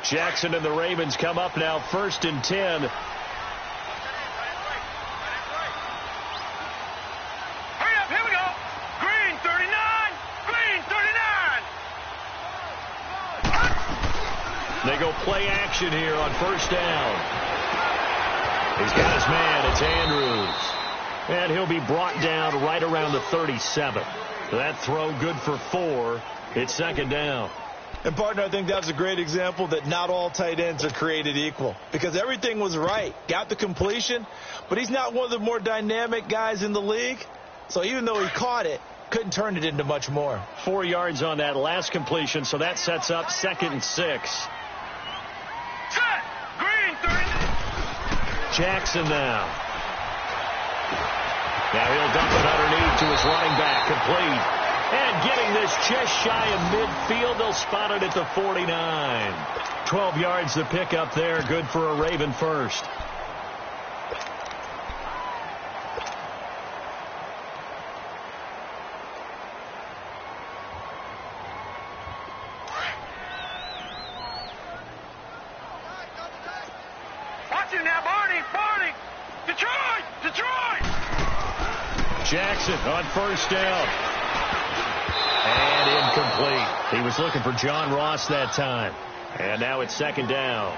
Jackson and the Ravens come up now 1st and 10. Hurry up, here we go. Green 39. Green 39. They go play action here on 1st down. He's got his man. It's Andrews. And he'll be brought down right around the 37. That throw good for 4. It's 2nd down. And, partner, I think that was a great example that not all tight ends are created equal. Because everything was right. Got the completion, but he's not one of the more dynamic guys in the league. So even though he caught it, couldn't turn it into much more. 4 yards on that last completion, so that sets up 2nd and 6. Set. Green 39. Jackson now. Now he'll dump it underneath to his running back. Complete. And getting this just shy of midfield. They'll spot it at the 49. 12 yards to pick up there. Good for a Raven first. Watch it now, Barney. Barney. Detroit. Detroit. Jackson on 1st down. And incomplete. He was looking for John Ross that time. And now it's 2nd down.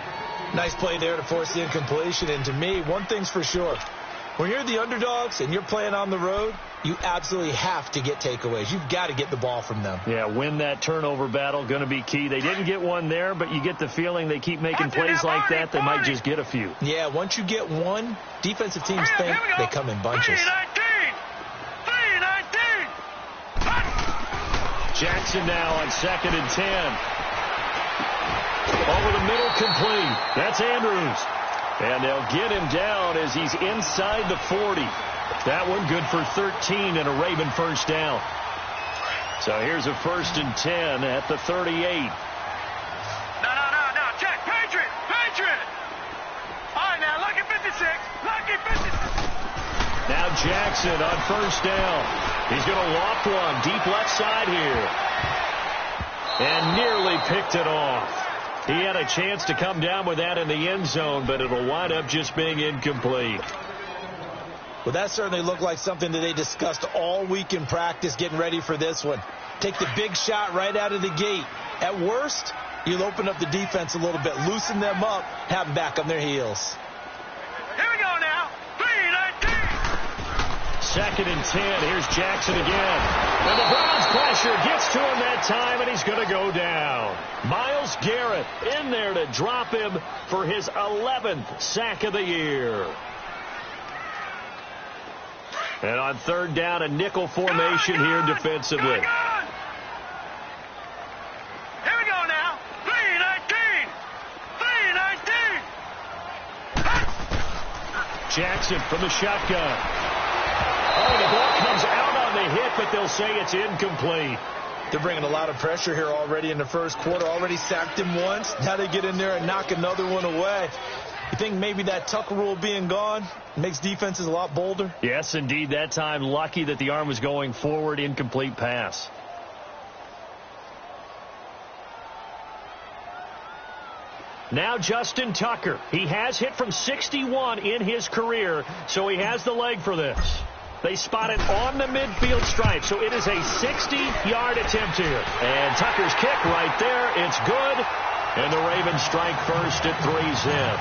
Nice play there to force the incompletion. And to me, one thing's for sure. When you're the underdogs and you're playing on the road, you absolutely have to get takeaways. You've got to get the ball from them. Yeah, win that turnover battle. Going to be key. They didn't get one there, but you get the feeling they keep making plays like that. They might just get a few. Yeah, once you get one, defensive teams think they come in bunches. 3-19. Jackson now on 2nd and 10. Over the middle, complete. That's Andrews. And they'll get him down as he's inside the 40. That one good for 13 and a Raven 1st down. So here's a 1st and 10 at the 38. No. Check. Patriot. All right, now, lucky 56. Lucky 56. Now Jackson on 1st down. He's going to loft one deep left side here. And nearly picked it off. He had a chance to come down with that in the end zone, but it'll wind up just being incomplete. Well, that certainly looked like something that they discussed all week in practice getting ready for this one. Take the big shot right out of the gate. At worst, you'll open up the defense a little bit, loosen them up, have them back on their heels. Here we go now. 3-19. 2nd and 10. Here's Jackson again. And the Browns pressure gets to him that time, and he's going to go down. Myles Garrett in there to drop him for his 11th sack of the year. And on 3rd down, a nickel formation here defensively. Here we go now. 3-19. Jackson from the shotgun. Oh, the ball comes out on the hit, but they'll say it's incomplete. They're bringing a lot of pressure here already in the first quarter. Already sacked him once. Now they get in there and knock another one away. You think maybe that Tucker rule being gone makes defenses a lot bolder? Yes, indeed. That time, lucky that the arm was going forward. Incomplete pass. Now Justin Tucker. He has hit from 61 in his career, so he has the leg for this. They spot it on the midfield stripe, so it is a 60-yard attempt here. And Tucker's kick right there. It's good. And the Ravens strike first at 3-zip.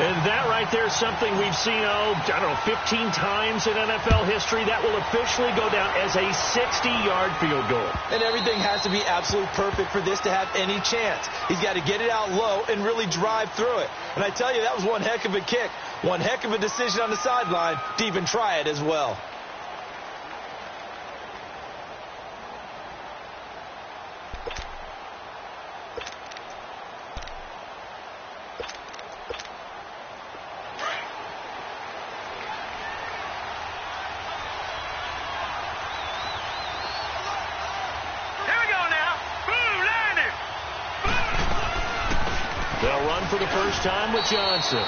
And that right there is something we've seen, 15 times in NFL history. That will officially go down as a 60-yard field goal. And everything has to be absolutely perfect for this to have any chance. He's got to get it out low and really drive through it. And I tell you, that was one heck of a kick. One heck of a decision on the sideline to even try it as well. They'll run for the first time with Johnson.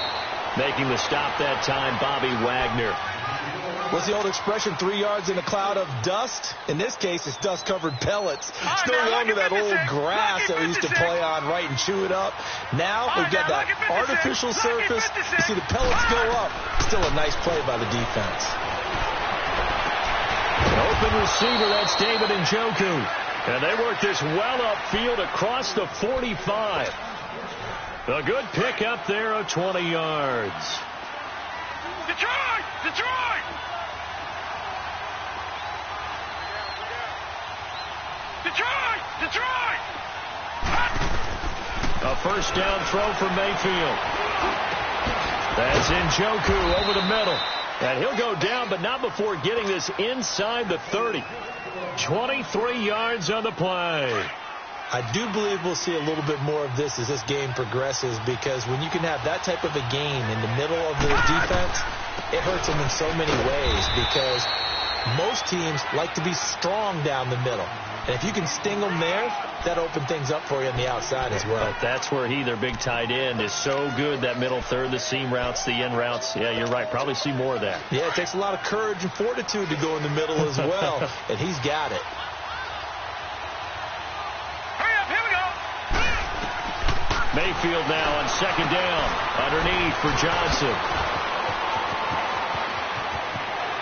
Making the stop that time, Bobby Wagner. What's the old expression, 3 yards in a cloud of dust? In this case, it's dust-covered pellets. It's no longer that old grass that we used to play on, right, and chew it up. Now we've got that artificial surface. You see the pellets go up. Still a nice play by the defense. Open receiver, that's David Njoku. And they work this well upfield across the 45. A good pick up there of 20 yards. Detroit! Detroit! Detroit! Detroit! A first down throw for Mayfield. That's Njoku over the middle. And he'll go down, but not before getting this inside the 30. 23 yards on the play. I do believe we'll see a little bit more of this as this game progresses, because when you can have that type of a gain in the middle of the defense, it hurts them in so many ways, because most teams like to be strong down the middle. And if you can sting them there, that opens things up for you on the outside as well. But that's where their big tight end, is so good, that middle third, the seam routes, the in routes. Yeah, you're right. Probably see more of that. Yeah, it takes a lot of courage and fortitude to go in the middle as well, and he's got it. Hurry up, here we go. Mayfield now on second down, underneath for Johnson.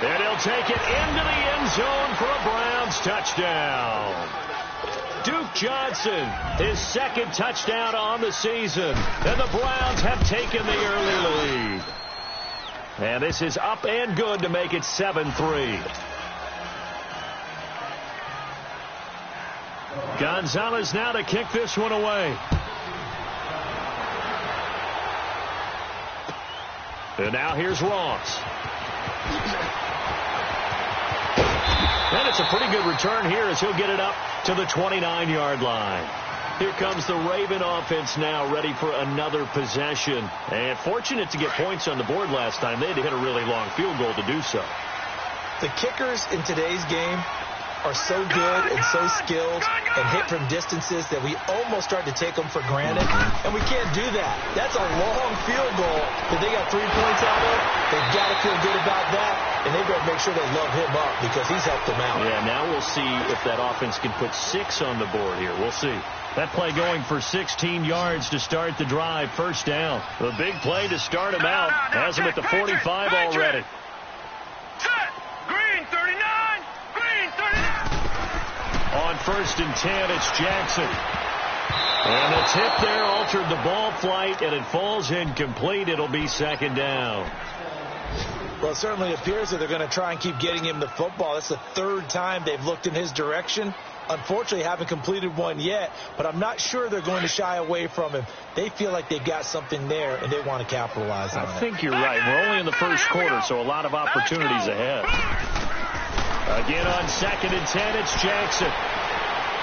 And he'll take it into the end zone for a Browns touchdown. Duke Johnson, his second touchdown on the season. And the Browns have taken the early lead. And this is up and good to make it 7-3. Gonzalez now to kick this one away. And now here's Ross. And it's a pretty good return here as he'll get it up to the 29-yard line. Here comes the Raven offense now, ready for another possession. And fortunate to get points on the board last time. They had to hit a really long field goal to do so. The kickers in today's game are so good and so skilled and hit from distances that we almost start to take them for granted, and we can't do that. That's a long field goal that they got 3 points out of. They've got to feel good about that, and they've got to make sure they love him up because he's helped them out. Yeah, now we'll see if that offense can put 6 on the board here. We'll see. That play going for 16 yards to start the drive. First down. The big play to start him out. Has him at the 45 already. Set. Green 39. Green 39. On first and 10, it's Jackson. And the tip there altered the ball flight, and it falls incomplete. It'll be second down. Well, it certainly appears that they're going to try and keep getting him the football. That's the 3rd time they've looked in his direction. Unfortunately, haven't completed one yet, but I'm not sure they're going to shy away from him. They feel like they've got something there, and they want to capitalize on it. I think you're right. We're only in the first quarter, so a lot of opportunities ahead. Again on second and 10, it's Jackson.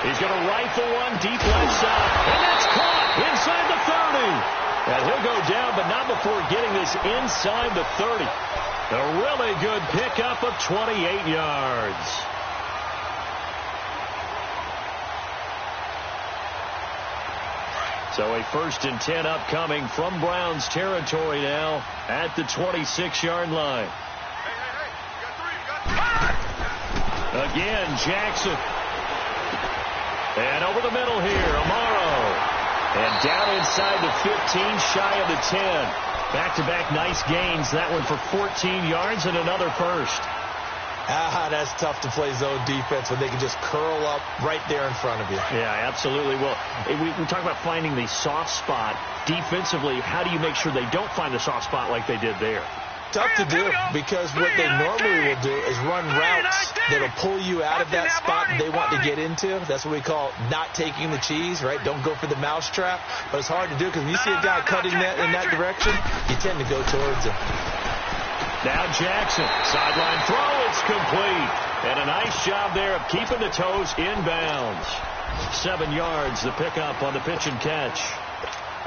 He's going to rifle one deep left side, and that's caught inside the 30. And he'll go down, but not before getting this inside the 30. A really good pickup of 28 yards. So a first and 10 upcoming from Browns territory now at the 26-yard line. Again, Jackson. And over the middle here, Amaro. And down inside the 15, shy of the 10. Back-to-back nice gains. That one for 14 yards and another first. That's tough to play zone defense when they can just curl up right there in front of you. Yeah, absolutely. Well, we talk about finding the soft spot defensively. How do you make sure they don't find the soft spot like they did there? Tough to do, because what they normally will do is run routes that'll pull you out of that spot they want to get into. That's what we call not taking the cheese, right? Don't go for the mousetrap. But it's hard to do because when you see a guy cutting that in that direction, you tend to go towards him. Now Jackson, sideline throw, it's complete. And a nice job there of keeping the toes inbounds. 7 yards, the pickup on the pitch and catch.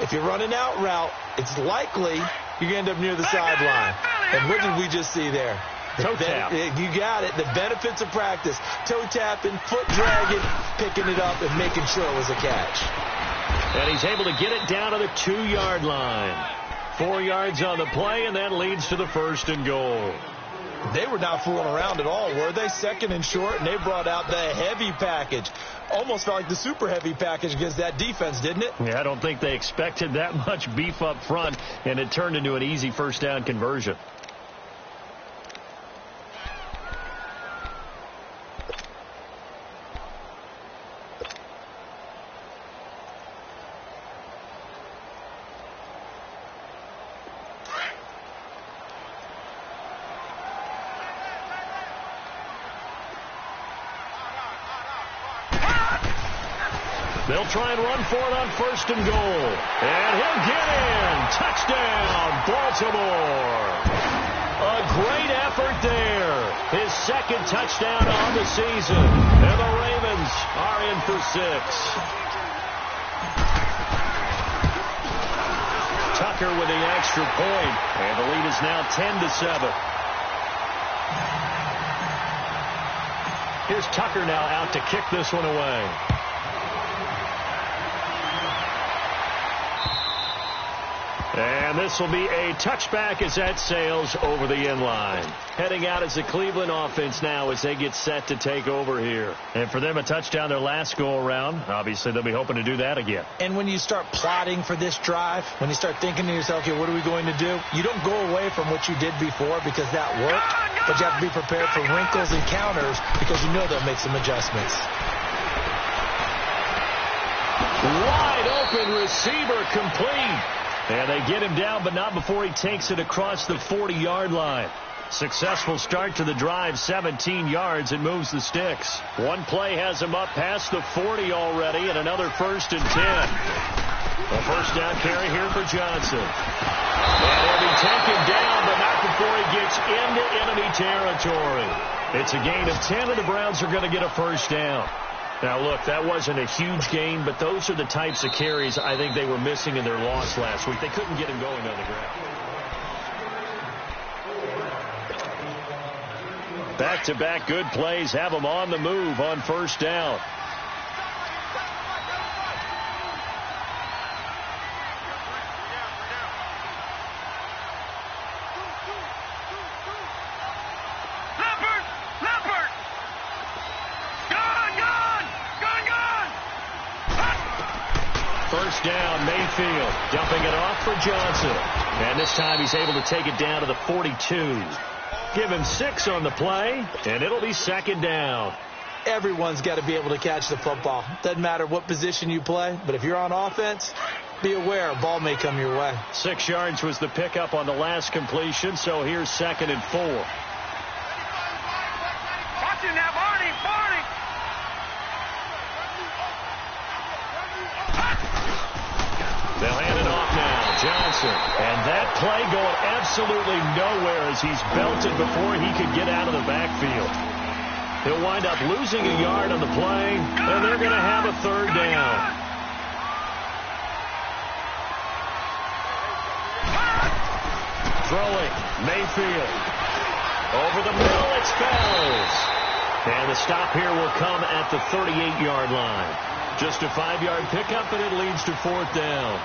If you're running out route, it's likely you're going to end up near the sideline. And what did we just see there? Toe tap. You got it. The benefits of practice. Toe tapping, foot dragging, picking it up, and making sure it was a catch. And he's able to get it down to the 2-yard line. 4 yards on the play, and that leads to the first and goal. They were not fooling around at all, were they? Second and short, and they brought out the heavy package. Almost felt like the super heavy package against that defense, didn't it? Yeah, I don't think they expected that much beef up front, and it turned into an easy first down conversion. They'll try and run for it on first and goal. And he'll get in. Touchdown, Baltimore. A great effort there. His second touchdown on the season. And the Ravens are in for 6. Tucker with the extra point. And the lead is now 10-7. Here's Tucker now out to kick this one away. And this will be a touchback as that sails over the end line. Heading out as the Cleveland offense now as they get set to take over here. And for them, a touchdown their last go-around. Obviously, they'll be hoping to do that again. And when you start plotting for this drive, when you start thinking to yourself, okay, what are we going to do? You don't go away from what you did before because that worked, but you have to be prepared for wrinkles and counters because you know they'll make some adjustments. Wide open receiver complete. And they get him down, but not before he takes it across the 40-yard line. Successful start to the drive, 17 yards, and moves the sticks. One play has him up past the 40 already, and another 1st and 10. A first down carry here for Johnson. And he'll be taken down, but not before he gets into enemy territory. It's a gain of 10, and the Browns are going to get a first down. Now, look, that wasn't a huge gain, but those are the types of carries I think they were missing in their loss last week. They couldn't get him going on the ground. Back-to-back good plays have them on the move on first down. First down, Mayfield dumping it off for Johnson. And this time he's able to take it down to the 42. Give him 6 on the play, and it'll be second down. Everyone's got to be able to catch the football. Doesn't matter what position you play, but if you're on offense, be aware a ball may come your way. 6 yards was the pickup on the last completion, so here's 2nd and 4. Watch him now, Barney, Barney. They'll hand it off now, Johnson. And that play going absolutely nowhere as he's belted before he could get out of the backfield. He'll wind up losing a yard on the play, and they're going to have a third down. Throwing, Mayfield. Over the middle, it's Fells. And the stop here will come at the 38-yard line. Just a 5-yard pickup, and it leads to 4th down.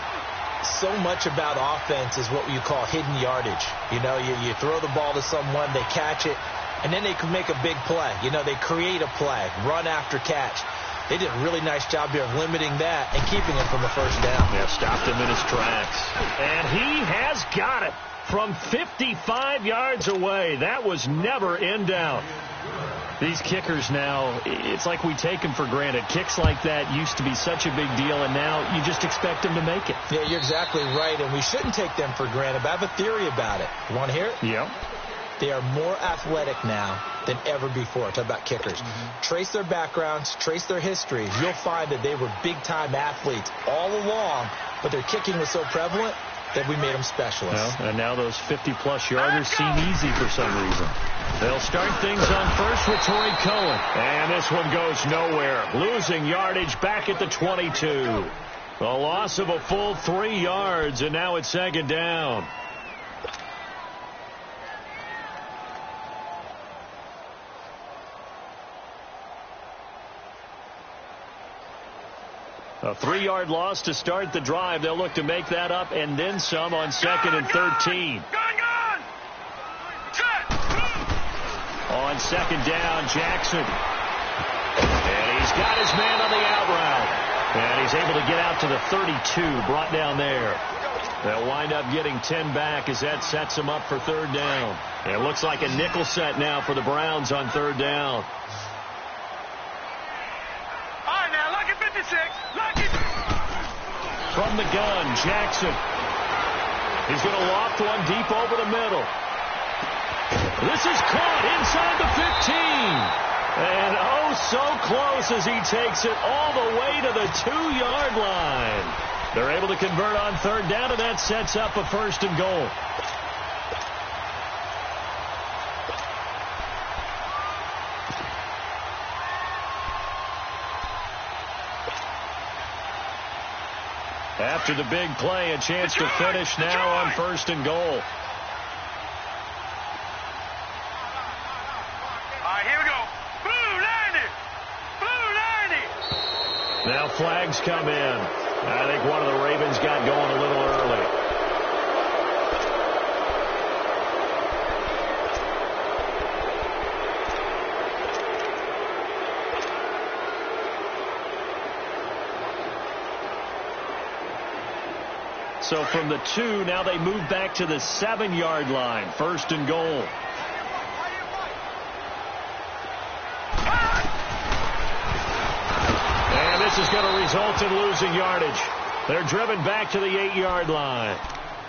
So much about offense is what you call hidden yardage. You know, you throw the ball to someone, they catch it, and then they can make a big play. You know, they create a play, run after catch. They did a really nice job here of limiting that and keeping him from a first down. Yeah, stopped him in his tracks. And he has got it from 55 yards away. That was never in doubt. These kickers now, it's like we take them for granted. Kicks like that used to be such a big deal, and now you just expect them to make it. Yeah, you're exactly right, and we shouldn't take them for granted. But I have a theory about it. You want to hear it? Yeah. They are more athletic now than ever before. Talk about kickers. Trace their backgrounds, trace their histories. You'll find that they were big-time athletes all along, but their kicking was so prevalent that we made them specialists. Well, and now those 50-plus yarders seem easy for some reason. They'll start things on first with Torrey Cohen. And this one goes nowhere. Losing yardage back at the 22. A loss of a full 3 yards, and now it's second down. A 3-yard loss to start the drive. They'll look to make that up and then some on 2nd and 13. on second down, Jackson. And he's got his man on the out route. And he's able to get out to the 32, brought down there. They'll wind up getting 10 back as that sets them up for third down. It looks like a nickel set now for the Browns on third down. All right, now, lucky 56. Lucky. From the gun, Jackson. He's going to loft one deep over the middle. This is caught inside the 15. And oh, so close as he takes it all the way to the 2-yard line. They're able to convert on third down, and that sets up a first and goal. After the big play, a chance to finish now on first and goal. All right, here we go. Blue 90. Blue 90. Now flags come in. I think one of the Ravens got going a little early. So from the 2, now they move back to the 7-yard line. First and goal. And this is going to result in losing yardage. They're driven back to the 8-yard line.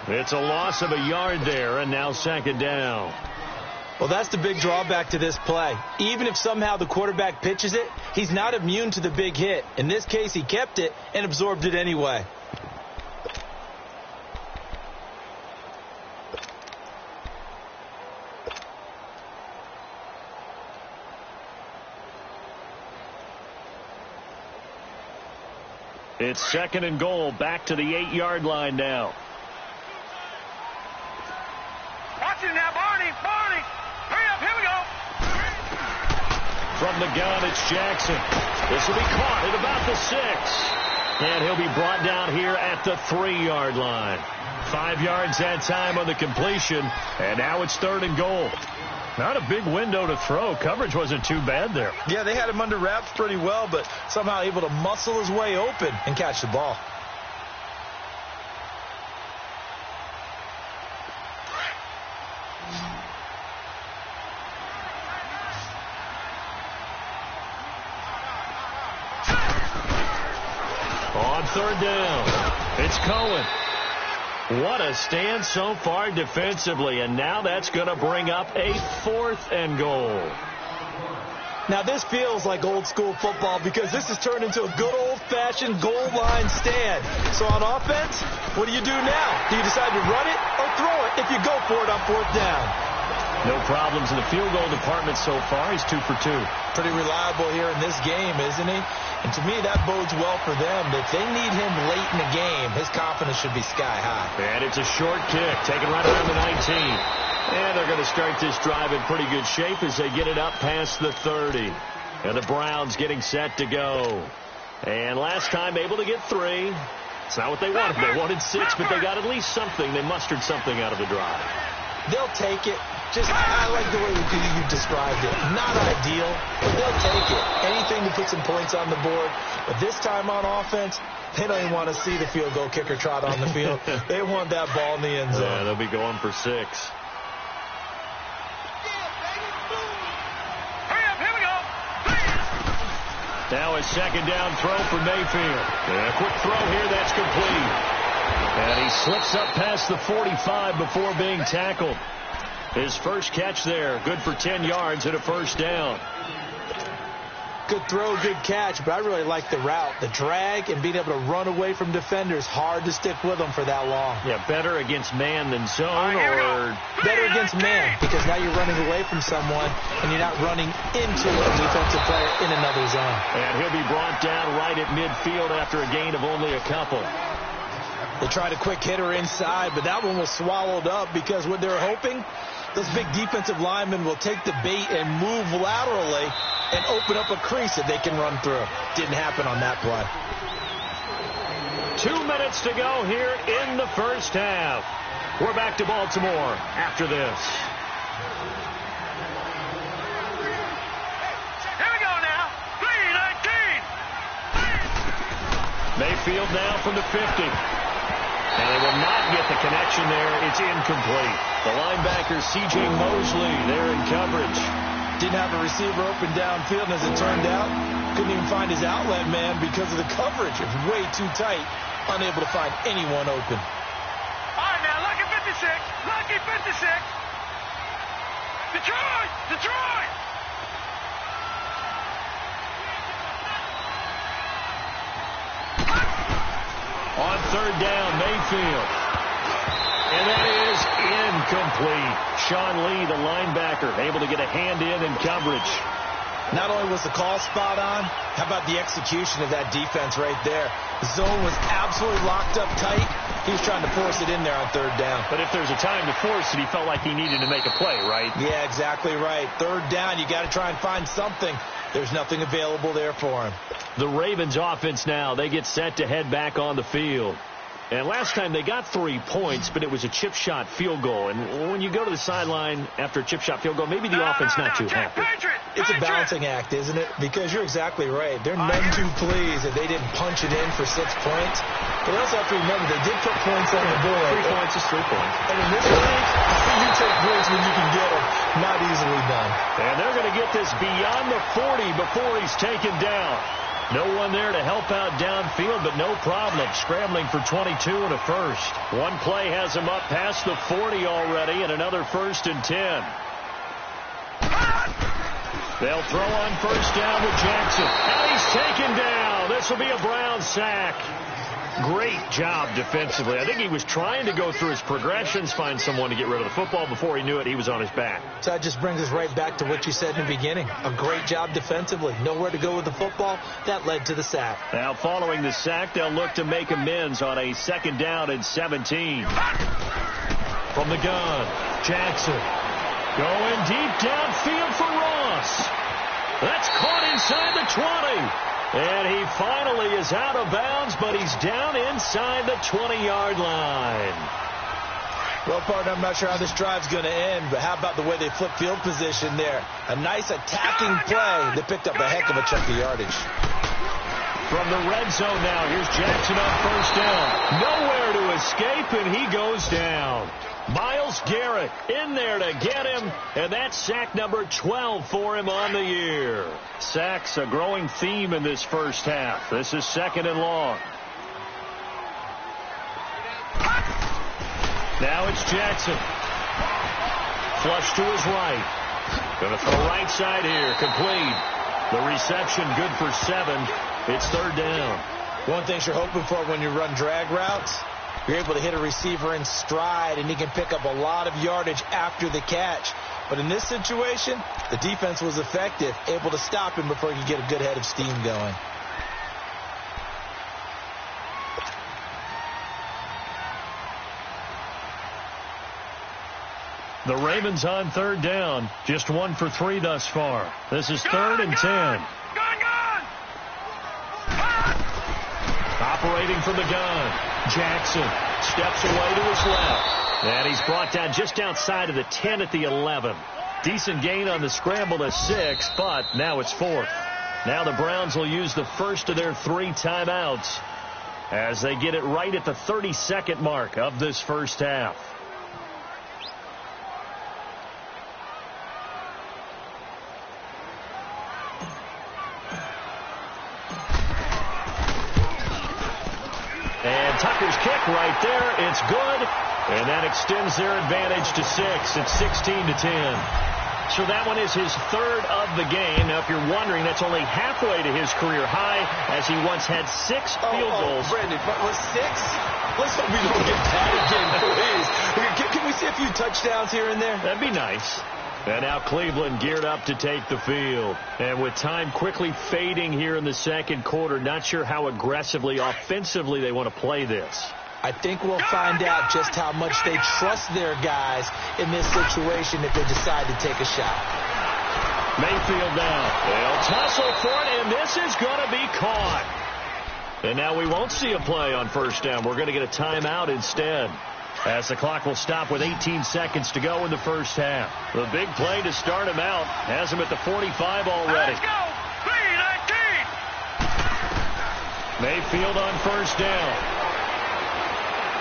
It's a loss of a yard there, and now second down. Well, that's the big drawback to this play. Even if somehow the quarterback pitches it, he's not immune to the big hit. In this case, he kept it and absorbed it anyway. It's second and goal, back to the 8-yard line now. Watch it now, Barney. Barney. Hurry up, here we go. From the gun, it's Jackson. This will be caught at about the 6. And he'll be brought down here at the 3-yard line. 5 yards that time on the completion, and now it's third and goal. Not a big window to throw. Coverage wasn't too bad there. Yeah, they had him under wraps pretty well, but somehow able to muscle his way open and catch the ball. On third down, it's Cohen. What a stand so far defensively, and now that's going to bring up a 4th and goal. Now, this feels like old school football because this has turned into a good old-fashioned goal line stand. So on offense, what do you do now? Do you decide to run it or throw it if you go for it on 4th down? No problems in the field goal department so far. He's 2 for 2. Pretty reliable here in this game, isn't he? And to me, that bodes well for them. If they need him late in the game, his confidence should be sky high. And it's a short kick, taken right around the 19. And they're going to start this drive in pretty good shape as they get it up past the 30. And the Browns getting set to go. And last time able to get 3. It's not what they wanted. They wanted 6, but they got at least something. They mustered something out of the drive. They'll take it. I like the way you described it. Not ideal, but they'll take it. Anything to put some points on the board. But this time on offense, they don't even want to see the field goal kicker trot on the field. They want that ball in the end zone. Yeah, they'll be going for 6. Hurry up, here we go. Now a second down throw for Mayfield. And a quick throw here, that's complete. And he slips up past the 45 before being tackled. His first catch there, good for 10 yards and a first down. Good throw, good catch, but I really like the route. The drag and being able to run away from defenders, hard to stick with them for that long. Yeah, better against man than zone, or better against man, because now you're running away from someone and you're not running into a defensive player in another zone. And he'll be brought down right at midfield after a gain of only a couple. They tried a quick hitter inside, but that one was swallowed up because what they're hoping, those big defensive linemen will take the bait and move laterally and open up a crease that they can run through. Didn't happen on that play. 2 minutes to go here in the first half. We're back to Baltimore after this. Mayfield now from the 50. And they will not get the connection there. It's incomplete. The linebacker, C.J. Mosley, there in coverage. Didn't have a receiver open downfield, and as it turned out, couldn't even find his outlet man because of the coverage. It was way too tight, unable to find anyone open. All right, now, lucky 56. Lucky 56. Detroit! Detroit! On third down, Mayfield. And that is incomplete. Sean Lee, the linebacker, able to get a hand in coverage. Not only was the call spot on, how about the execution of that defense right there? The zone was absolutely locked up tight. He was trying to force it in there on third down. But if there's a time to force it, he felt like he needed to make a play, right? Yeah, exactly right. Third down, you got to try and find something. There's nothing available there for him. The Ravens offense now, they get set to head back on the field. And last time they got 3 points, but it was a chip shot field goal. And when you go to the sideline after a chip shot field goal, maybe the offense not too happy. It's a balancing act, isn't it? Because you're exactly right. They're none too pleased that they didn't punch it in for 6 points. But also have to remember, they did put points on the board. 3 points is 3 points. And in this league, you take points when you can get them. Not easily done. And they're going to get this beyond the 40 before he's taken down. No one there to help out downfield, but no problem. Scrambling for 22 and a first. One play has him up past the 40 already, and another 1st and 10. They'll throw on first down with Jackson. And he's taken down. This will be a Brown sack. Great job defensively. I think he was trying to go through his progressions, find someone to get rid of the football. Before he knew it, he was on his back. So that just brings us right back to what you said in the beginning. A great job defensively. Nowhere to go with the football. That led to the sack. Now following the sack, they'll look to make amends on a 2nd down and 17. From the gun, Jackson. Going deep downfield for Ross. That's caught inside the 20. And he finally is out of bounds, but he's down inside the 20-yard line. Well, partner, I'm not sure how this drive's going to end, but how about the way they flip field position there? A nice attacking play that picked up a heck of a chunk of yardage. From the red zone now, here's Jackson on first down. Nowhere to escape, and he goes down. Myles Garrett in there to get him, and that's sack number 12 for him on the year. Sacks a growing theme in this first half. This is 2nd and long. Now it's Jackson. Flush to his right. Going to throw right side here. Complete. The reception good for 7. It's 3rd down. One thing you're hoping for when you run drag routes, you're able to hit a receiver in stride, and he can pick up a lot of yardage after the catch. But in this situation, the defense was effective, able to stop him before he could get a good head of steam going. The Ravens on 3rd down. Just 1 for 3 thus far. This is 3rd and 10. Operating from the gun. Jackson steps away to his left. And he's brought down just outside of the 10 at the 11. Decent gain on the scramble to 6, but now it's 4th. Now the Browns will use the first of their 3 timeouts as they get it right at the 32nd mark of this first half. And Tucker's kick right there. It's good. And that extends their advantage to 6. It's 16-10. So that one is his 3rd of the game. Now, if you're wondering, that's only halfway to his career high, as he once had 6 field goals. Brandon, but was 6? Let's hope we don't get that again, please. Can we see a few touchdowns here and there? That'd be nice. And now Cleveland geared up to take the field. And with time quickly fading here in the 2nd quarter, not sure how aggressively, offensively they want to play this. I think we'll find out just how much they trust their guys in this situation if they decide to take a shot. Mayfield now. They'll tussle for it, and this is going to be caught. And now we won't see a play on first down. We're going to get a timeout instead, as the clock will stop with 18 seconds to go in the first half. The big play to start him out has him at the 45 already. Let's go. 3-19. Mayfield on first down.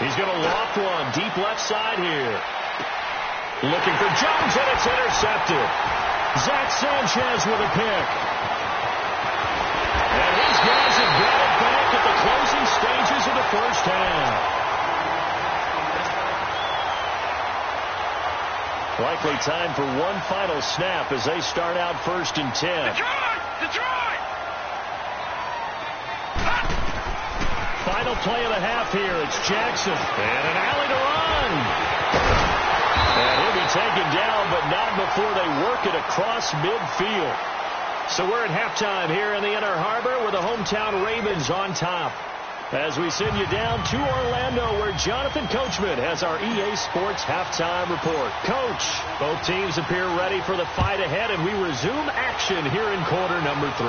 He's going to loft one deep left side here. Looking for Jones, and it's intercepted. Zach Sanchez with a pick. And these guys have got it back at the closing stages of the first half. Likely time for one final snap as they start out 1st and 10. Detroit! Final play of the half here. It's Jackson. And an alley to run. And he'll be taken down, but not before they work it across midfield. So we're at halftime here in the Inner Harbor with the hometown Ravens on top. As we send you down to Orlando, where Jonathan Coachman has our EA Sports halftime report. Coach, both teams appear ready for the fight ahead, and we resume action here in quarter number 3.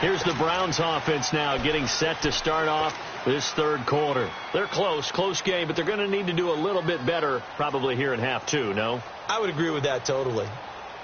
Here's the Browns offense now getting set to start off this third quarter. They're close game, but they're going to need to do a little bit better probably here in half 2, no? I would agree with that totally.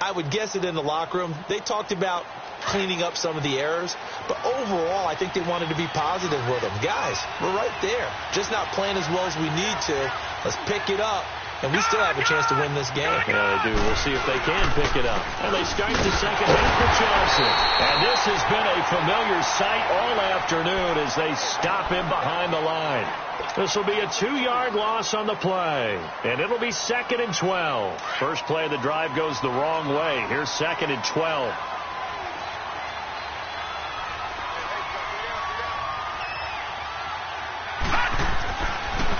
I would guess it in the locker room. They talked about cleaning up some of the errors, but overall I think they wanted to be positive with them. Guys, we're right there. Just not playing as well as we need to. Let's pick it up, and we still have a chance to win this game. Yeah, they do. We'll see if they can pick it up. And they start the second half for Johnson. And this has been a familiar sight all afternoon as they stop him behind the line. This will be a 2-yard loss on the play. And it'll be 2nd and 12. First play of the drive goes the wrong way. Here's 2nd and 12.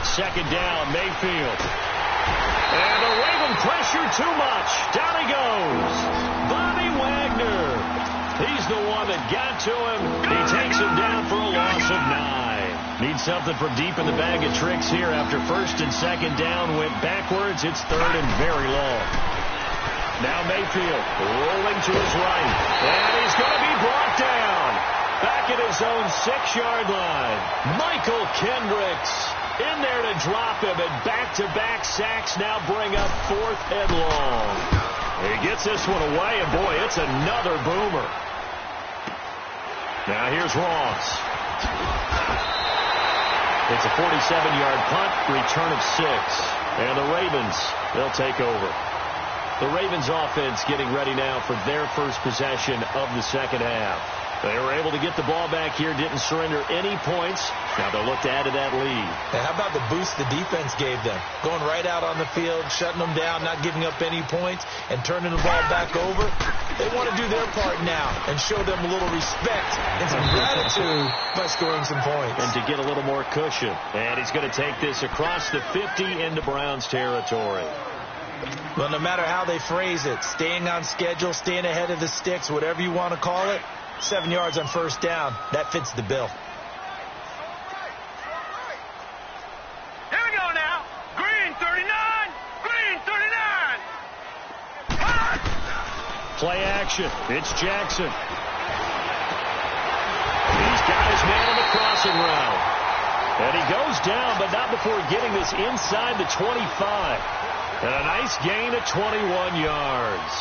Second down, Mayfield. And the Raven pressure too much. Down he goes. Bobby Wagner. He's the one that got to him. He takes him down for a loss of 9. Needs something from deep in the bag of tricks here after 1st and 2nd down. Went backwards. It's 3rd and very long. Now Mayfield rolling to his right. And he's going to be brought down. Back at his own 6-yard line. Michael Kendricks in there to drop him, and back-to-back sacks now bring up 4th and long. He gets this one away, and boy, it's another boomer. Now here's Ross. It's a 47-yard punt, return of 6. And the Ravens, they'll take over. The Ravens offense getting ready now for their first possession of the second half. They were able to get the ball back here, didn't surrender any points. Now they'll look to add to that lead. And how about the boost the defense gave them? Going right out on the field, shutting them down, not giving up any points, and turning the ball back over. They want to do their part now and show them a little respect and some gratitude by scoring some points. And to get a little more cushion. And he's going to take this across the 50 into Browns territory. Well, no matter how they phrase it, staying on schedule, staying ahead of the sticks, whatever you want to call it, 7 yards on first down, that fits the bill. Here we go now. Green 39. Green 39. Play action. It's Jackson. These guys man on the crossing route. And he goes down, but not before getting this inside the 25. And a nice gain of 21 yards.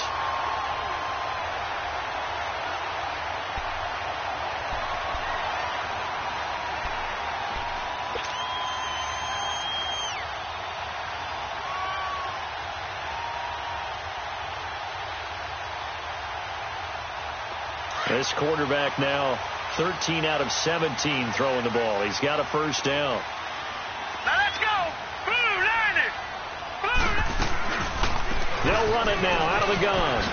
This quarterback now 13 out of 17 throwing the ball. He's got a first down. Now let's go. Blue Niners. Blue. They'll run it now out of the gun.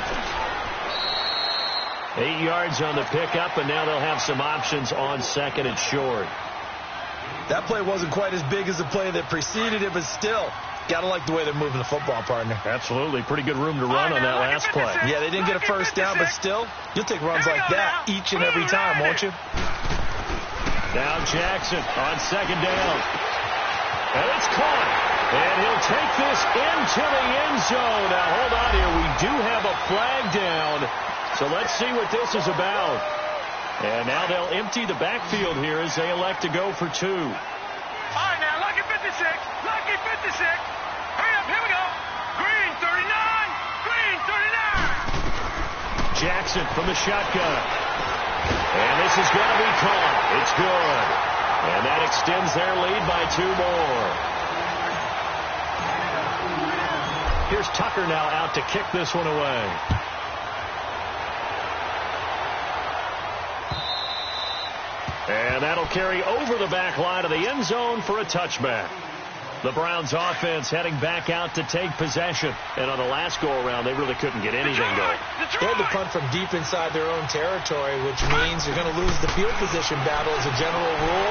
8 yards on the pickup, and now they'll have some options on 2nd and short. That play wasn't quite as big as the play that preceded it, but still, got to like the way they're moving the football, partner. Absolutely. Pretty good room to run on that last play. Yeah, they didn't get a first down, but still, you'll take runs like that each and every time, won't you? Now Jackson on 2nd down. And it's caught. And he'll take this into the end zone. Now, hold on here. We do have a flag down. So let's see what this is about. And now they'll empty the backfield here as they elect to go for 2. All right, now, lucky 56. Lucky 56. Hurry up, here we go. Green 39. Green 39. Jackson from the shotgun. And this is going to be caught. It's good. And that extends their lead by 2 more. Here's Tucker now out to kick this one away. And that'll carry over the back line of the end zone for a touchback. The Browns offense heading back out to take possession. And on the last go-around, they really couldn't get anything going. They had to punt from deep inside their own territory, which means you're going to lose the field position battle as a general rule.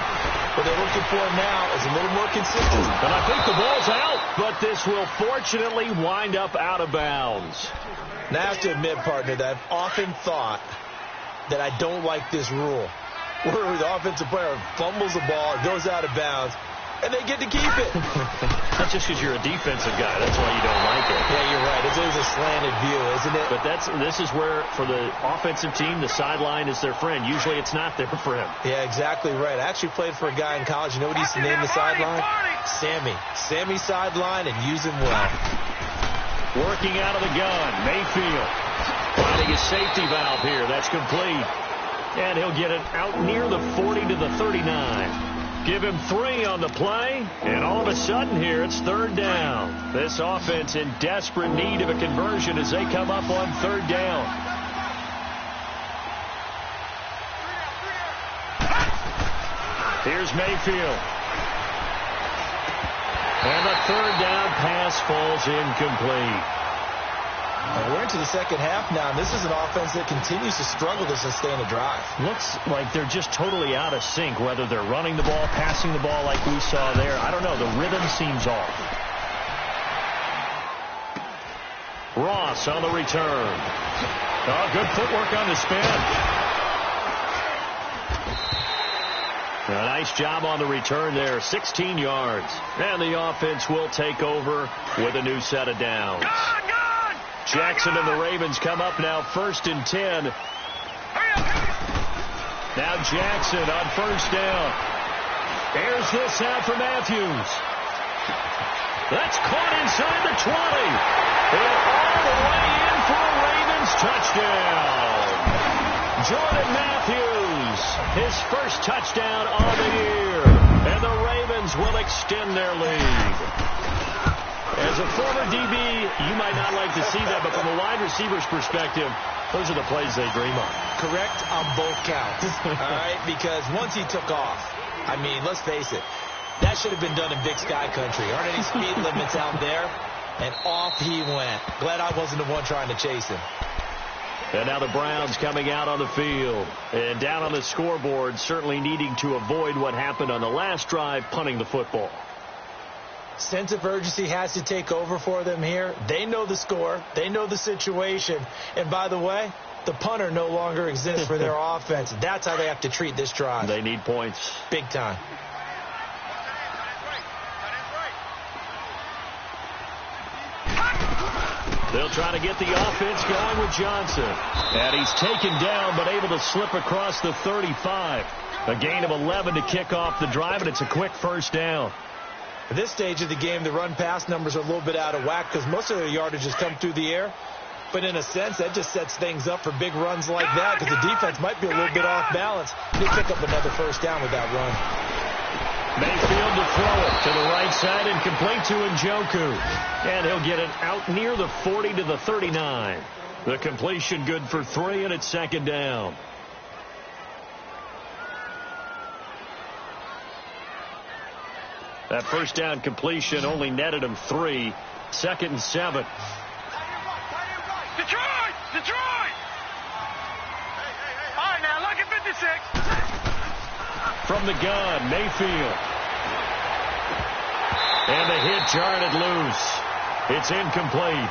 What they're looking for now is a little more consistent. And I think the ball's out, but this will fortunately wind up out of bounds. Now, I have to admit, partner, that I've often thought that I don't like this rule, where the offensive player fumbles the ball, it goes out of bounds, and they get to keep it. That's just because you're a defensive guy. That's why you don't like it. Yeah, you're right. It's always a slanted view, isn't it? But this is where, for the offensive team, the sideline is their friend. Usually it's not their friend. Yeah, exactly right. I actually played for a guy in college. You know what he used to name the sideline? Sammy. Sammy sideline, and use him well. Working out of the gun, Mayfield. Finding his safety valve here. That's complete. And he'll get it out near the 40 to the 39. Give him 3 on the play, and all of a sudden here it's 3rd down. This offense in desperate need of a conversion as they come up on 3rd down. Here's Mayfield. And the 3rd down pass falls incomplete. We're into the second half now, and this is an offense that continues to struggle to sustain a drive. Looks like they're just totally out of sync, whether they're running the ball, passing the ball like we saw there. I don't know. The rhythm seems off. Ross on the return. Oh, good footwork on the spin. A nice job on the return there. 16 yards. And the offense will take over with a new set of downs. Jackson and the Ravens come up now 1st and 10. Now Jackson on 1st down. Airs this out for Matthews. That's caught inside the 20. And all the way in for a Ravens touchdown. Jordan Matthews, his first touchdown on the year. And the Ravens will extend their lead. As a former DB, you might not like to see that, but from a wide receiver's perspective, those are the plays they dream of. Correct on both counts. All right, because once he took off, I mean, let's face it, that should have been done in Big Sky Country. Aren't any speed limits out there? And off he went. Glad I wasn't the one trying to chase him. And now the Browns coming out on the field. And down on the scoreboard, certainly needing to avoid what happened on the last drive, punting the football. Sense of urgency has to take over for them here. They know the score. They know the situation. And by the way, the punter no longer exists for their offense. That's how they have to treat this drive. They need points. Big time. They'll try to get the offense going with Johnson. And he's taken down but able to slip across the 35. A gain of 11 to kick off the drive, and it's a quick 1st down. At this stage of the game, the run-pass numbers are a little bit out of whack because most of their yardage has come through the air. But in a sense, that just sets things up for big runs like that because the defense might be a little bit off balance. They pick up another 1st down with that run. Mayfield to throw it to the right side and complete to Njoku. And he'll get it out near the 40 to the 39. The completion good for 3, and it's 2nd down. That 1st down completion only netted him 3. 2nd and 7. Detroit! Detroit! All right, now look at 56. From the gun, Mayfield. And the hit jarred it loose. It's incomplete.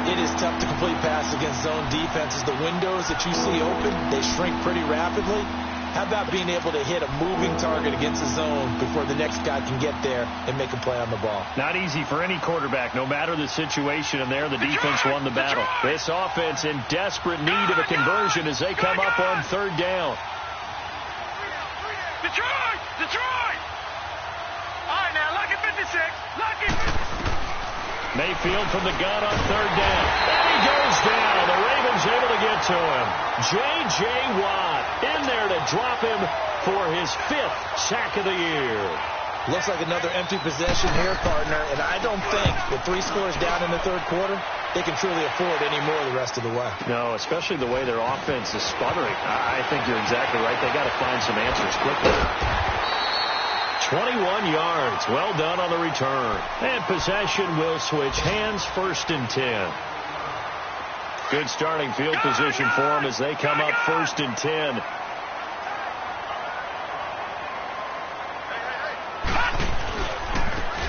It is tough to complete passes against zone defenses. The windows that you see open, they shrink pretty rapidly. How about being able to hit a moving target against the zone before the next guy can get there and make a play on the ball? Not easy for any quarterback, no matter the situation, and there the defense won the battle. This offense in desperate need of a conversion as they come up on 3rd down. Detroit! Detroit! All right, now look at 56. Look at 56. Mayfield from the gun on third down. And he goes down. The Ravens able to get to him. J.J. Watt in there to drop him for his 5th sack of the year. Looks like another empty possession here, partner, and I don't think with 3 scores down in the third quarter, they can truly afford any more the rest of the way. No, especially the way their offense is sputtering. I think you're exactly right. They got to find some answers quickly. 21 yards. Well done on the return. And possession will switch hands, 1st and 10. Good starting field position for them as they come up 1st and 10.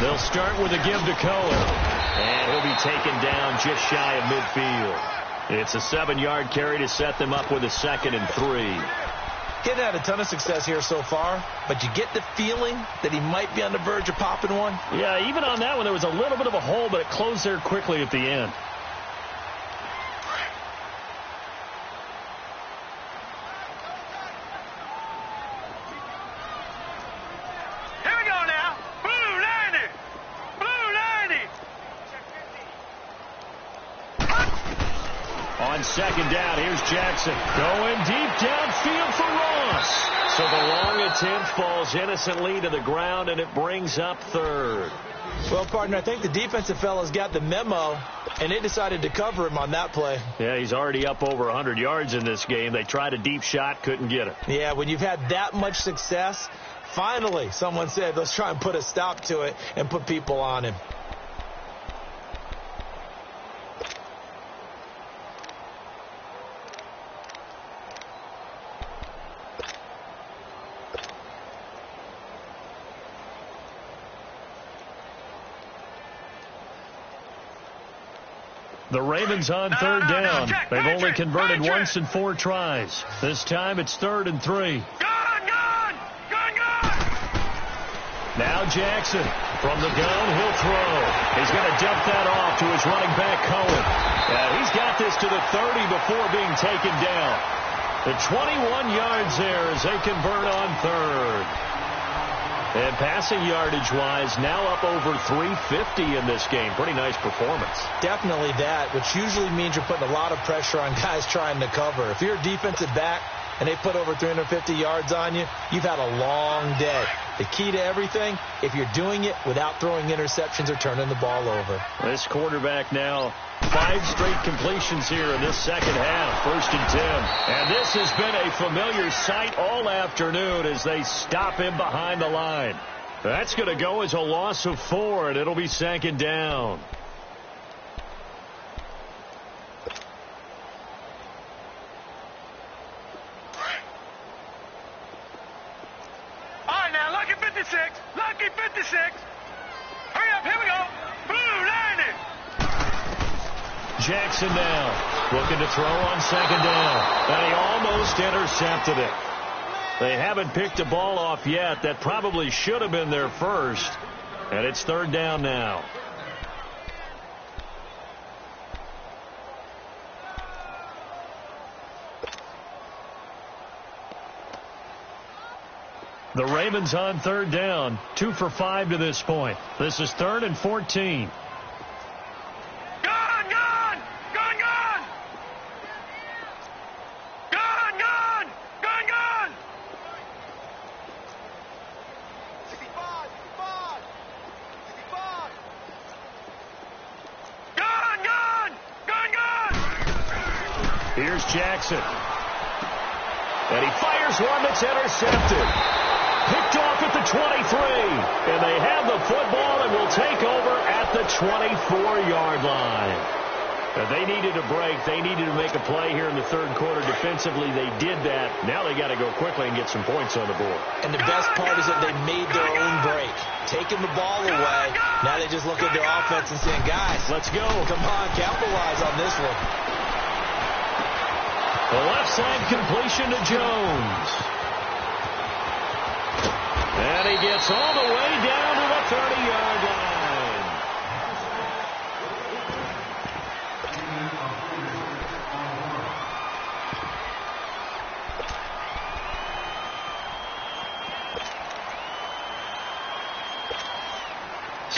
They'll start with a give to Cohen. And he'll be taken down just shy of midfield. It's a 7-yard carry to set them up with a 2nd and 3. Getting had a ton of success here so far, but you get the feeling that he might be on the verge of popping one. Yeah, even on that one, there was a little bit of a hole, but it closed there quickly at the end. Here we go now. Blue 90. Blue 90. On 2nd down, here's Jackson. Going deep downfield for Ross. So the long attempt falls innocently to the ground, and it brings up 3rd. Well, partner, I think the defensive fellas got the memo, and they decided to cover him on that play. Yeah, he's already up over 100 yards in this game. They tried a deep shot, couldn't get it. Yeah, when you've had that much success, finally someone said, let's try and put a stop to it and put people on him. The Ravens on 3rd down. They've only converted once in 4 tries. This time it's 3rd and 3. Gun! Now Jackson from the gun. He'll throw. He's going to dump that off to his running back, Cohen. He's got this to the 30 before being taken down. The 21 yards there as they convert on 3rd. And passing yardage-wise, now up over 350 in this game. Pretty nice performance. Definitely that, which usually means you're putting a lot of pressure on guys trying to cover. If you're a defensive back and they put over 350 yards on you, you've had a long day. The key to everything, if you're doing it without throwing interceptions or turning the ball over. This quarterback now 5 straight completions here in this second half. 1st and 10. And this has been a familiar sight all afternoon as they stop him behind the line. That's going to go as a loss of 4, and it'll be 2nd down. All right, now, lucky 56. Lucky 56. Hurry up, here we go. Blue 90. Jackson now looking to throw on 2nd down. And he almost intercepted it. They haven't picked a ball off yet. That probably should have been their first. And it's 3rd down now. The Ravens on 3rd down. 2 for 5 to this point. This is 3rd and 14. Here's Jackson. And he fires one that's intercepted. Picked off at the 23. And they have the football and will take over at the 24-yard line. They needed a break. They needed to make a play here in the 3rd quarter. Defensively, they did that. Now they got to go quickly and get some points on the board. And the best part is that they made their own break. Taking the ball away. Now they just look at their offense and saying, guys, let's go. Come on, capitalize on this one. The left side completion to Jones. And he gets all the way down to the 30-yard line.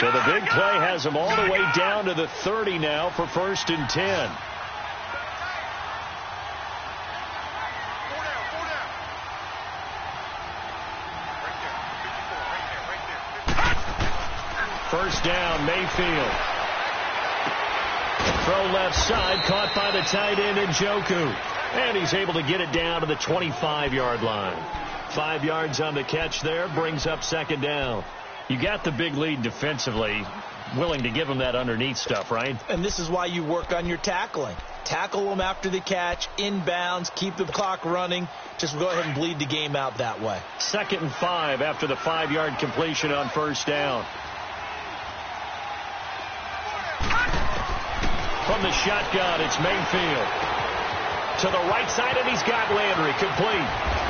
So the big play has them all the way down to the 30 now for 1st and 10. First down, Mayfield. Throw left side, caught by the tight end Njoku. And he's able to get it down to the 25-yard line. 5 yards on the catch there, brings up 2nd down. You got the big lead defensively, willing to give them that underneath stuff, right? And this is why you work on your tackling. Tackle them after the catch, inbounds, keep the clock running. Just go ahead and bleed the game out that way. 2nd and 5 after the 5-yard completion on 1st down. From the shotgun, it's Mayfield. To the right side, and he's got Landry complete.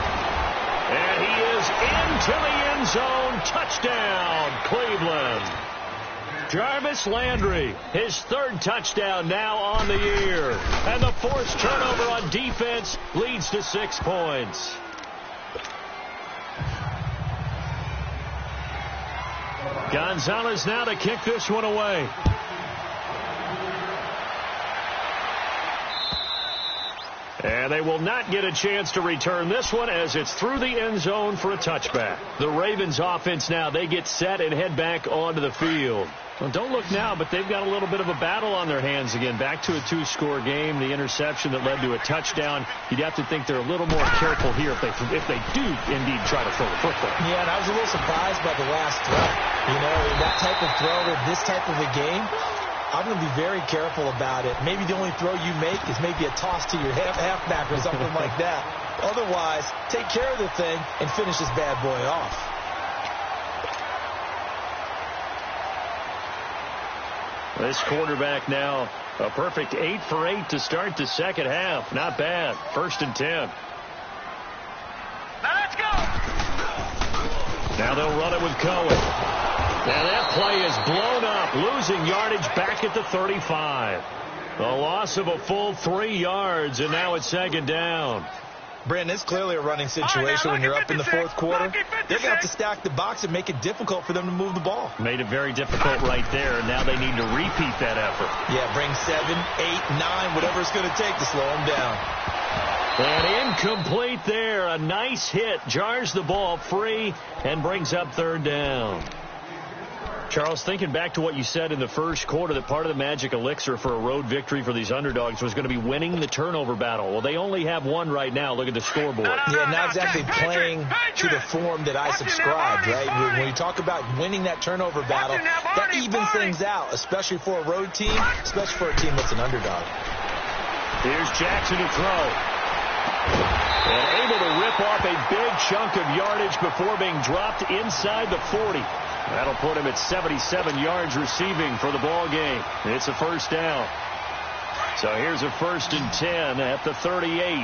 And he is into the end zone. Touchdown, Cleveland. Jarvis Landry, his 3rd touchdown now on the year. And the forced turnover on defense leads to 6 points. Gonzalez now to kick this one away. And they will not get a chance to return this one as it's through the end zone for a touchback. The Ravens offense now, they get set and head back onto the field. Well, don't look now, but they've got a little bit of a battle on their hands again. Back to a 2-score game. The interception that led to a touchdown. You'd have to think they're a little more careful here if they do indeed try to throw the football. Yeah, and I was a little surprised by the last throw. You know, that type of throw in this type of a game, I'm going to be very careful about it. Maybe the only throw you make is maybe a toss to your halfback or something like that. Otherwise, take care of the thing and finish this bad boy off. This quarterback now, a perfect 8 for 8 to start the 2nd half. Not bad. 1st and 10. Now let's go. Now they'll run it with Cohen. And that play is blown up, losing yardage back at the 35. A loss of a full 3 yards, and now it's 2nd down. Brandon, it's clearly a running situation when you're up in the 4th quarter. They're going to have to stack the box and make it difficult for them to move the ball. Made it very difficult right there. Now they need to repeat that effort. Yeah, bring 7, 8, 9, whatever it's going to take to slow them down. And incomplete there. A nice hit. Jars the ball free and brings up 3rd down. Charles, thinking back to what you said in the 1st quarter, that part of the magic elixir for a road victory for these underdogs was going to be winning the turnover battle. Well, they only have one right now. Look at the scoreboard. Yeah, not exactly playing to the form that I subscribed, right? When you talk about winning that turnover battle, that evens things out, especially for a road team, especially for a team that's an underdog. Here's Jackson to throw. And able to rip off a big chunk of yardage before being dropped inside the 40. That'll put him at 77 yards receiving for the ball game. It's a 1st down. So here's a 1st and 10 at the 38. All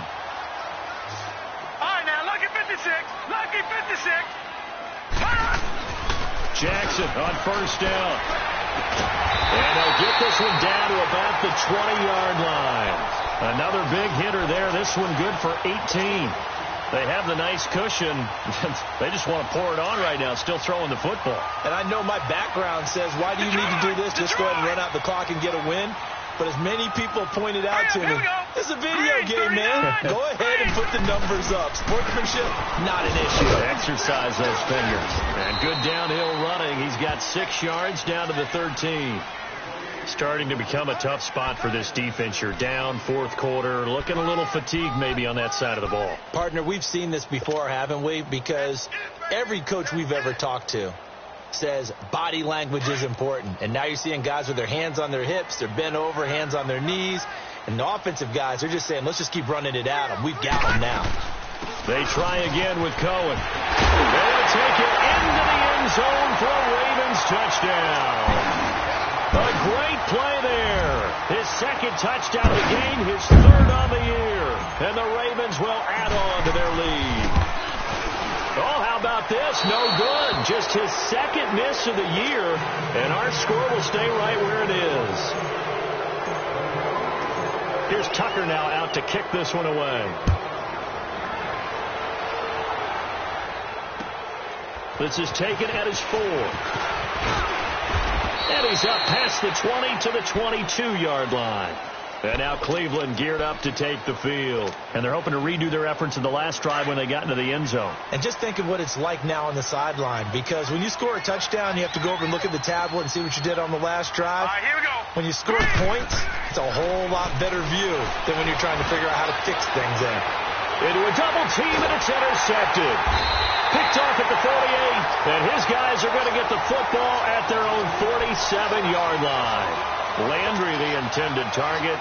right, now, lucky 56. Lucky 56. Jackson on 1st down. And they'll get this one down to about the 20-yard line. Another big hitter there. This one good for 18. They have the nice cushion. They just want to pour it on right now, still throwing the football. And I know my background says, why do you need to do this? Just go ahead and run out the clock and get a win. But as many people pointed out to me, it's a video game, man. Go ahead and put the numbers up. Sportsmanship, not an issue. Exercise those fingers. And good downhill running. He's got 6 yards down to the 13. Starting to become a tough spot for this defense. You're down 4th quarter, looking a little fatigued maybe on that side of the ball. Partner, we've seen this before, haven't we? Because every coach we've ever talked to says body language is important. And now you're seeing guys with their hands on their hips, they're bent over, hands on their knees. And the offensive guys, they're just saying, let's just keep running it at them. We've got them now. They try again with Cohen. They'll take it into the end zone for a Ravens touchdown. A great play there. His 2nd touchdown of the game, his 3rd on the year. And the Ravens will add on to their lead. Oh, how about this? No good. Just his 2nd miss of the year. And our score will stay right where it is. Here's Tucker now out to kick this one away. This is taken at his 4. And he's up past the 20 to the 22-yard line. And now Cleveland geared up to take the field. And they're hoping to redo their efforts in the last drive when they got into the end zone. And just think of what it's like now on the sideline, because when you score a touchdown, you have to go over and look at the tablet and see what you did on the last drive. All right, here we go. When you score points, it's a whole lot better view than when you're trying to figure out how to fix things in. Into a double team, and it's intercepted. Picked off at the 48, and his guys are going to get the football at their own 47-yard line. Landry, the intended target.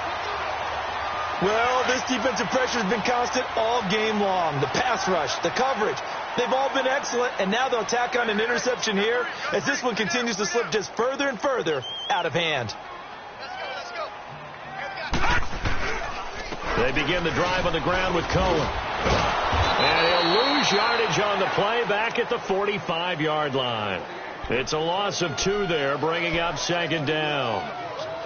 Well, this defensive pressure has been constant all game long. The pass rush, the coverage, they've all been excellent, and now they'll tack on an interception here as this one continues to slip just further and further out of hand. They begin the drive on the ground with Cohen. And he'll lose yardage on the play back at the 45-yard line. It's a loss of 2 there, bringing up second down.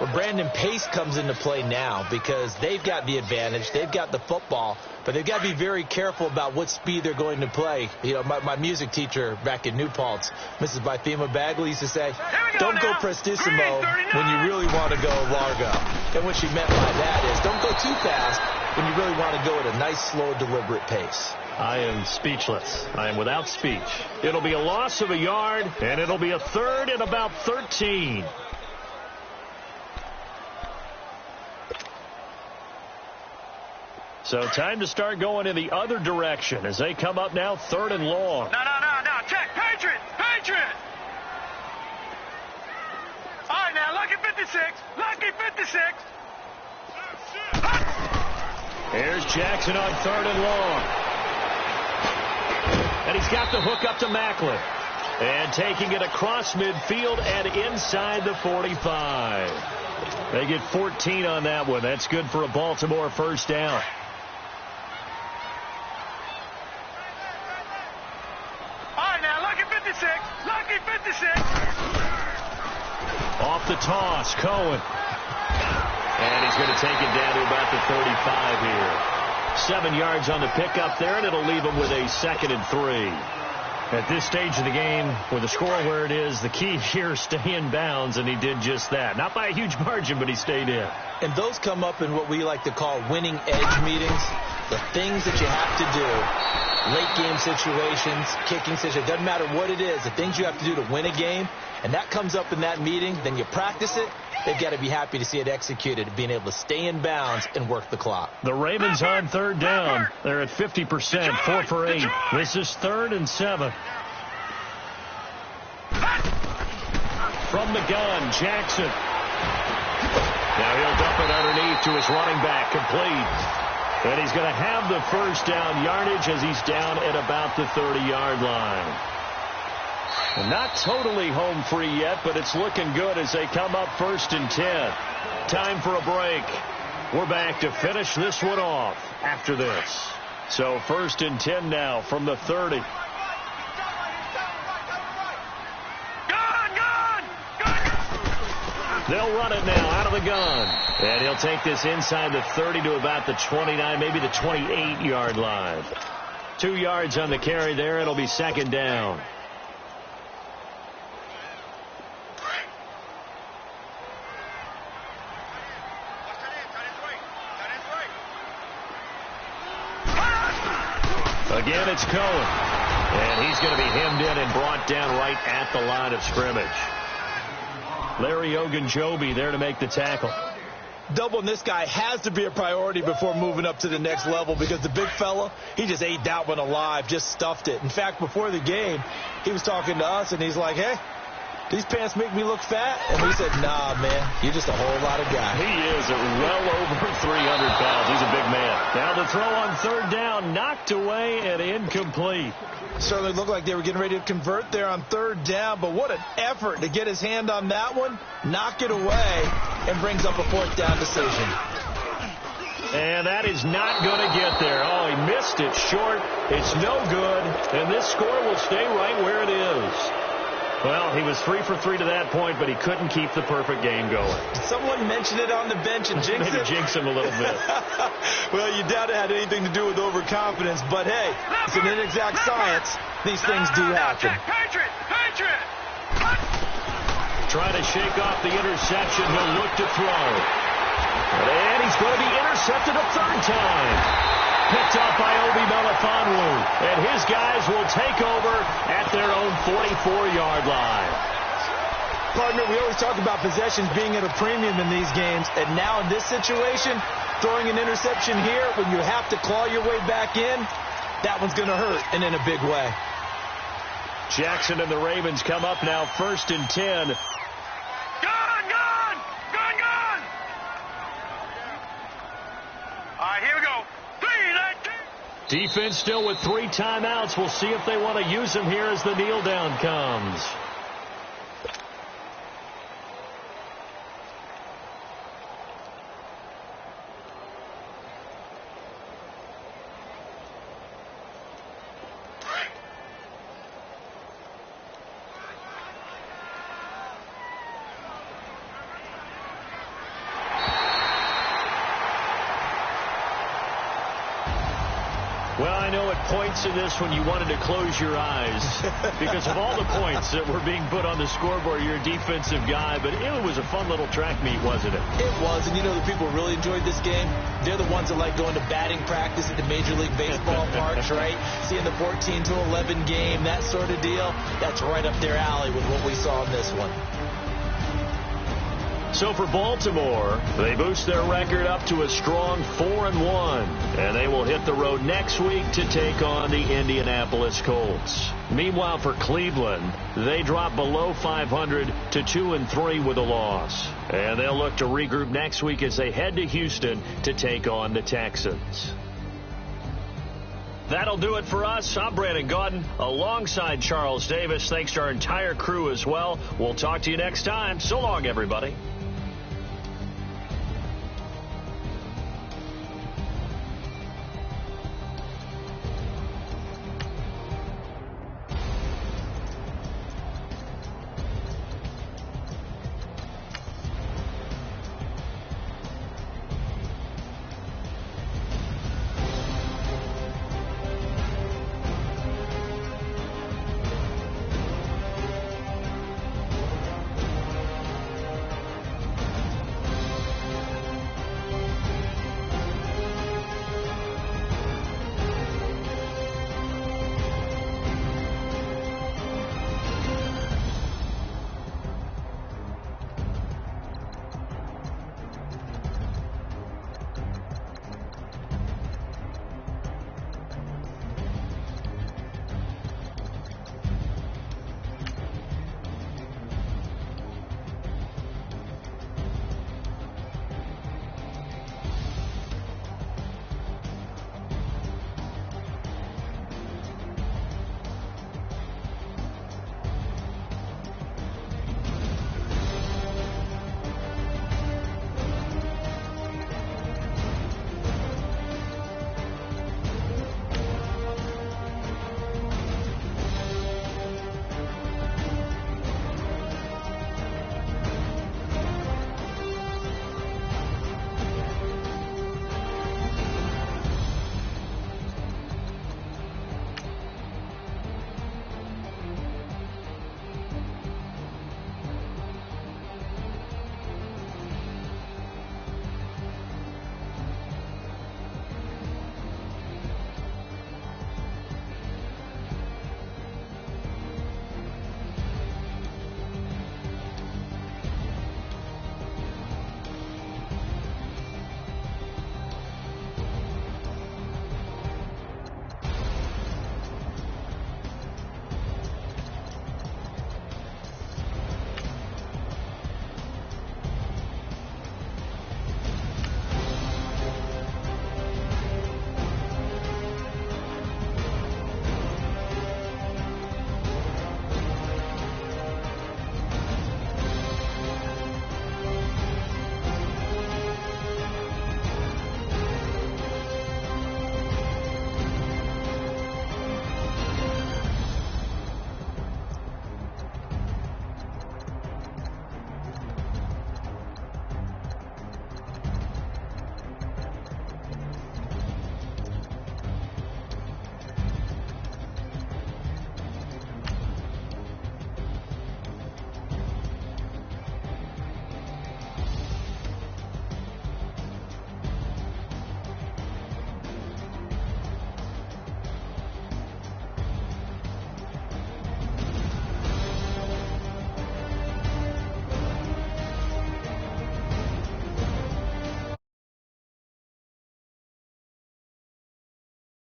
Well, Brandon, pace comes into play now because they've got the advantage. They've got the football, but they've got to be very careful about what speed they're going to play. You know, my music teacher back in New Paltz, Mrs. Bythema Bagley, used to say, don't go prestissimo when you really want to go largo. And what she meant by that is don't go too fast when you really want to go at a nice, slow, deliberate pace. I am speechless. I am without speech. It'll be a loss of a yard, and it'll be a third and about 13. So time to start going in the other direction as they come up now 3rd and long. No. Check. Patriot. All right, now, lucky 56. Lucky 56. Here's Jackson on 3rd and long. And he's got the hook up to Macklin. And taking it across midfield and inside the 45. They get 14 on that one. That's good for a Baltimore first down. Lucky 56. Off the toss, Cohen. And he's going to take it down to about the 35 here. 7 yards on the pickup there, and it'll leave him with a 2nd and 3. At this stage of the game, with the score where it is, the key here is stay in bounds, and he did just that. Not by a huge margin, but he stayed in. And those come up in what we like to call winning edge meetings. The things that you have to do. Late game situations, kicking situations, doesn't matter what it is, the things you have to do to win a game, and that comes up in that meeting, then you practice it, they've got to be happy to see it executed, being able to stay in bounds and work the clock. The Ravens on 3rd down. They're at 50%, 4 for 8. This is 3rd and 7. From the gun, Jackson. Now he'll dump it underneath to his running back, complete. And he's going to have the first down yardage as he's down at about the 30-yard line. And not totally home free yet, but it's looking good as they come up 1st and 10. Time for a break. We're back to finish this one off after this. So 1st and 10 now from the 30. They'll run it now out of the gun. And he'll take this inside the 30 to about the 29, maybe the 28-yard line. 2 yards on the carry there. It'll be 2nd down. Again, it's Cohen. And he's going to be hemmed in and brought down right at the line of scrimmage. Larry Ogunjobi there to make the tackle. Doubling this guy has to be a priority before moving up to the next level because the big fella, he just ate that one alive, just stuffed it. In fact, before the game, he was talking to us, and he's like, hey, these pants make me look fat? And we said, nah, man, you're just a whole lot of guy. He is at well over 300 pounds. He's a big man. Now the throw on 3rd down, knocked away and incomplete. Certainly looked like they were getting ready to convert there on 3rd down, but what an effort to get his hand on that one, knock it away, and brings up a 4th down decision. And that is not going to get there. Oh, he missed it short. It's no good, and this score will stay right where it is. Well, he was 3 for 3 to that point, but he couldn't keep the perfect game going. Did someone mention it on the bench and jinx Maybe it? jinx him a little bit. Well, you doubt it had anything to do with overconfidence, but hey, it's an inexact science. These things do happen. trying to shake off the interception. He'll look to throw. And he's going to be intercepted a third time. Picked off by Obi Melifonwu. And his guys will take over at their own 44-yard line. Partner, we always talk about possessions being at a premium in these games. And now in this situation, throwing an interception here when you have to claw your way back in, that one's going to hurt, and in a big way. Jackson and the Ravens come up now 1st and 10. Gone! All right, here we go. 3-19. Defense still with 3 timeouts. We'll see if they want to use them here as the kneel down comes. Well, I know at points in this when you wanted to close your eyes because of all the points that were being put on the scoreboard. You're a defensive guy, but it was a fun little track meet, wasn't it? It was, and you know the people who really enjoyed this game? They're the ones that like going to batting practice at the Major League Baseball parks, right? Seeing the 14-11 game, that sort of deal. That's right up their alley with what we saw in this one. So for Baltimore, they boost their record up to a strong 4-1, and they will hit the road next week to take on the Indianapolis Colts. Meanwhile, for Cleveland, they drop below 500 to 2-3 with a loss, and they'll look to regroup next week as they head to Houston to take on the Texans. That'll do it for us. I'm Brandon Gaudin alongside Charles Davis. Thanks to our entire crew as well. We'll talk to you next time. So long, everybody.